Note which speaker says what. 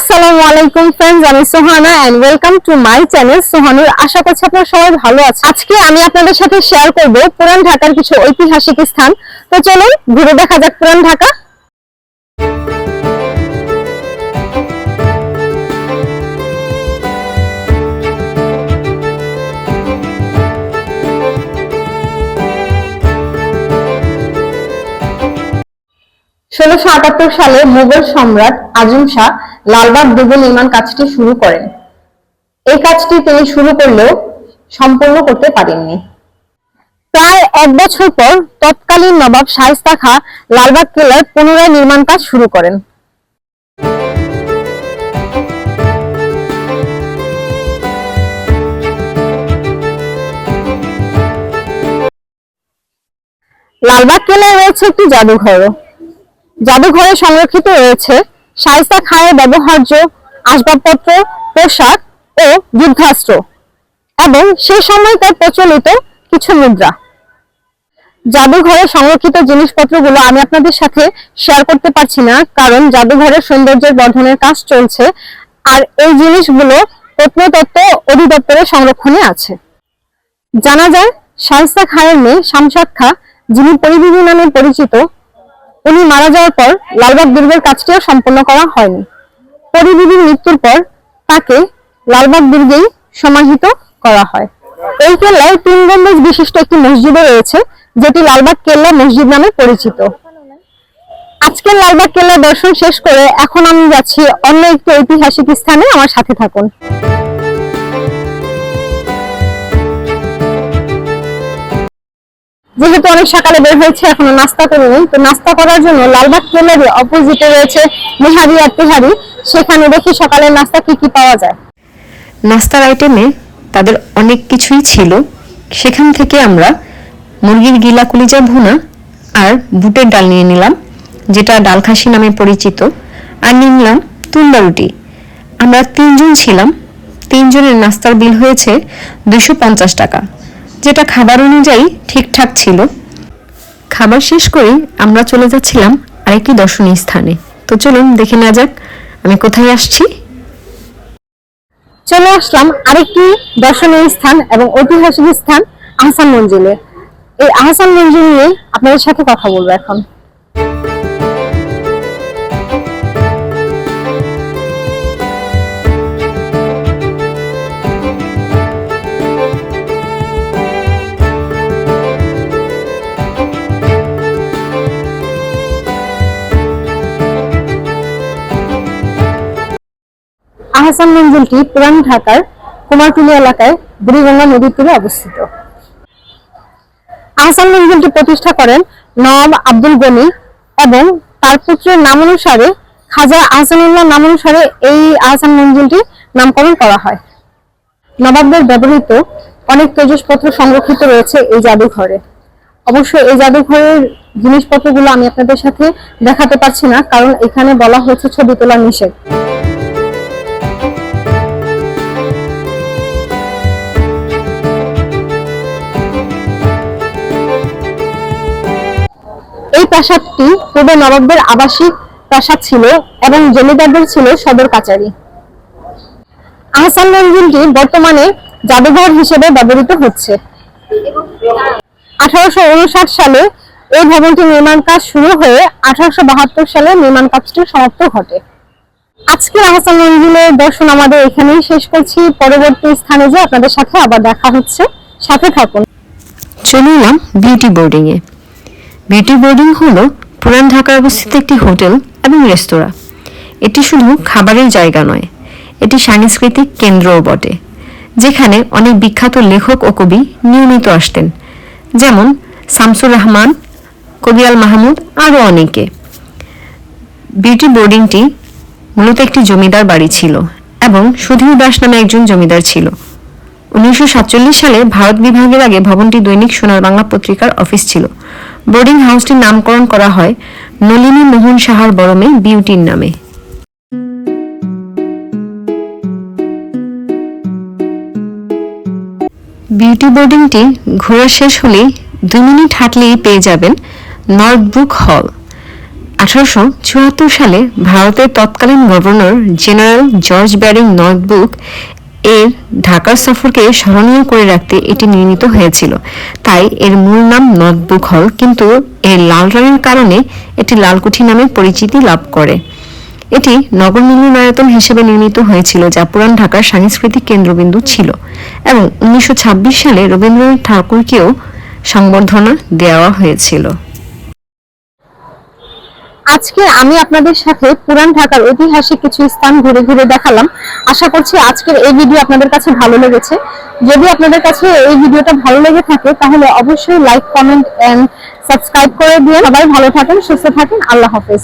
Speaker 1: আসসালামু আলাইকুম फ्रेंड्स, আমি Sohana and welcome to my channel Sohanur. আশা করছি আপনারা সবাই ভালো আছেন। আজকে আমি আপনাদের সাথে শেয়ার করব পুরান ঢাকার কিছু ঐতিহাসিক স্থান। তো চলুন ঘুরে দেখা যাক পুরান ঢাকা। 1678 সালে মুঘল সম্রাট আজম শাহ লালবাগ দুর্গ নির্মাণ কাজটি শুরু করেন। এই কাজটি তিনি শুরু করলেও সম্পূর্ণ করতে পারেননি। প্রায় এক বছর পর তৎকালীন নবাব শায়েস্তা খাঁ লালবাগ কেল্লার পুনরায় নির্মাণ কাজ শুরু করেন। লালবাগ কেল্লায় রয়েছে একটি জাদুঘর। জাদুঘরে সংরক্ষিত রয়েছে শায়েস্তা খাঁয়ের ব্যবহার্য আসবাবপত্র, পোশাক ও যুদ্ধাস্ত্র এবং সেই সময়কার প্রচলিত কিছু মুদ্রা। জাদুঘরে সংরক্ষিত জিনিসপত্রগুলো আমি আপনাদের সাথে শেয়ার করতে পারছি না, কারণ জাদুঘরের সৌন্দর্যের বর্ধনের কাজ চলছে আর এই জিনিসগুলো প্রত্নতত্ত্ব অধিদপ্তরের সংরক্ষণে আছে। জানা যায় শায়েস্তা খাঁয়ের মেয়ে শামশাদ খাঁ, যিনি পরিবিবি নামে পরিচিত, উনি মারা যাওয়ার পর লালবাগ দুর্গের কাজটিও সম্পন্ন করা হয়নি। পরিবিবির মৃত্যুর পর তাকে লালবাগ দুর্গেই সমাহিত করা হয়। এই কেল্লায় 3 গম্বুজ বিশিষ্ট একটি মসজিদও রয়েছে, যেটি লালবাগ কেল্লা মসজিদ নামে পরিচিত। আজকের লালবাগ কেল্লা দর্শন শেষ করে এখন আমি যাচ্ছি অন্য একটি ঐতিহাসিক স্থানে। আমার সাথে থাকুন। যেহেতু অনেক সকালে বের হয়েছে, এখনো নাস্তা করিনি, তো নাস্তা করার জন্য লালবাগ কেল্লার অপোজিটে রয়েছে নেহারি আর তেহারি। সেখানে দেখি সকালের নাস্তা কি কি পাওয়া যায়।
Speaker 2: নাস্তার আইটেমে তাদের অনেক কিছুই ছিল। সেখান থেকে আমরা মুরগির গিলা কলিজা ভুনা আর বুটের ডাল নিয়ে নিলাম, যেটা ডাল খাসি নামে পরিচিত, আর নিলাম তুন্দা রুটি। আমরা 3 জন ছিলাম। 3 জনের নাস্তার বিল হয়েছে 250 টাকা, যেটা খাবার অনুযায়ী ঠিকঠাক ছিল। খাবার শেষ করে আমরা চলে যাচ্ছিলাম আরেকটি দর্শনীয় স্থানে। তো চলুন দেখে নেওয়া যাক আমি কোথায় আসছি।
Speaker 1: চলে আসলাম আরেকটি দর্শনীয় স্থান এবং ঐতিহাসিক স্থান আহসান মঞ্জিলে। এই আহসান মঞ্জিল নিয়ে আপনাদের সাথে কথা বলবো এখন। আহসান মঞ্জিলটি পুরান ঢাকার কুমারটুলি এলাকায় বুড়িগঙ্গা নদীর তীরে অবস্থিত। আহসান মঞ্জিলটি প্রতিষ্ঠা করেন নবাব আব্দুল গনি এবং তার পুত্রের নাম অনুসারে খাজা আহসানুল্লাহ নাম অনুসারে এই আহসান মঞ্জিলটি নামকরণ করা হয়। নবাবদের ব্যবহৃত অনেক তেজসপত্র সংরক্ষিত রয়েছে এই জাদুঘরে। অবশ্য এই জাদুঘরের জিনিসপত্রগুলো আমি আপনাদের সাথে দেখাতে পারছি না, কারণ এখানে বলা হয়েছে ছবি তোলা নিষেধ। এই প্রাসাদটি পূর্বে নবাবদের আবাসিক প্রাসাদ ছিল এবং জমিদারদের ছিল সদর কাচারি। আহসান মঞ্জিলটি বর্তমানে জাদুঘর হিসেবে ব্যবহৃত হচ্ছে। 1859 সালে এই ভবনটি নির্মাণ কাজ শুরু হয়ে 1872 সালে নির্মাণ কাজটি সমাপ্ত ঘটে। আজকের আহসান মঞ্জিলের দর্শন আমাদের এখানেই শেষ করছি। পরবর্তী স্থানে যে আপনাদের সাথে আবার দেখা হচ্ছে, সাথে থাকুন।
Speaker 2: চলে এলাম বিউটি বোর্ডিং এ। বিউটি বোর্ডিং হলো পুরান ঢাকায় অবস্থিত একটি হোটেল এবং রেস্তোরাঁ। এটি শুধু খাবারের জায়গা নয়, এটি সাংস্কৃতিক কেন্দ্রও বটে, যেখানে অনেক বিখ্যাত লেখক ও কবি নিয়মিত আসতেন, যেমন শামসুর রহমান, কবি আল মাহমুদ, আরও অনেকে। বিউটি বোর্ডিংটি মূলত একটি জমিদার বাড়ি ছিল এবং সুধীর দাস নামে একজন জমিদার ছিল। 1947 সালে ভারত বিভাগের আগে ভবনটি দৈনিক সোনার বাংলা পত্রিকার অফিস ছিল। বোর্ডিং হাউসটির নামকরণ করা হয় নলিনী মোহন সাহার বড় মেয়ে বিউটির নামে। বিউটি বোর্ডিংটি ঘোরা শেষ হলেই 2 মিনিট হাঁটলেই পেয়ে যাবেন নর্থব্রুক হল। 1874 সালে ভারতের তৎকালীন governor general George bearing Northbrook এর ঢাকার সফরকে স্মরণীয় করে রাখতে এটি নির্মিত হয়েছিল। তাই এর মূল নাম নর্থব্রুক হল, কিন্তু এর লাল রঙের কারণে এটি লালকুঠি নামে পরিচিতি লাভ করে। এটি নগর মিলনায়তন হিসেবে নির্মিত হয়েছিল, যা পুরান ঢাকার সাংস্কৃতিক কেন্দ্রবিন্দু ছিল, এবং 1926 সালে রবীন্দ্রনাথ ঠাকুরকেও সংবর্ধনা দেওয়া হয়েছিল।
Speaker 1: আজকে আমি আপনাদের সাথে পুরান ঢাকার ঐতিহাসিক কিছু স্থান ঘুরে ঘুরে দেখালাম। আশা করছি আজকের এই ভিডিও আপনাদের কাছে ভালো লেগেছে। যদি আপনাদের কাছে এই ভিডিওটা ভালো লেগে থাকে তাহলে অবশ্যই লাইক, কমেন্ট এন্ড সাবস্ক্রাইব করে দিয়ে সবাই ভালো থাকেন, সুস্থ থাকেন। আল্লাহ হাফেজ।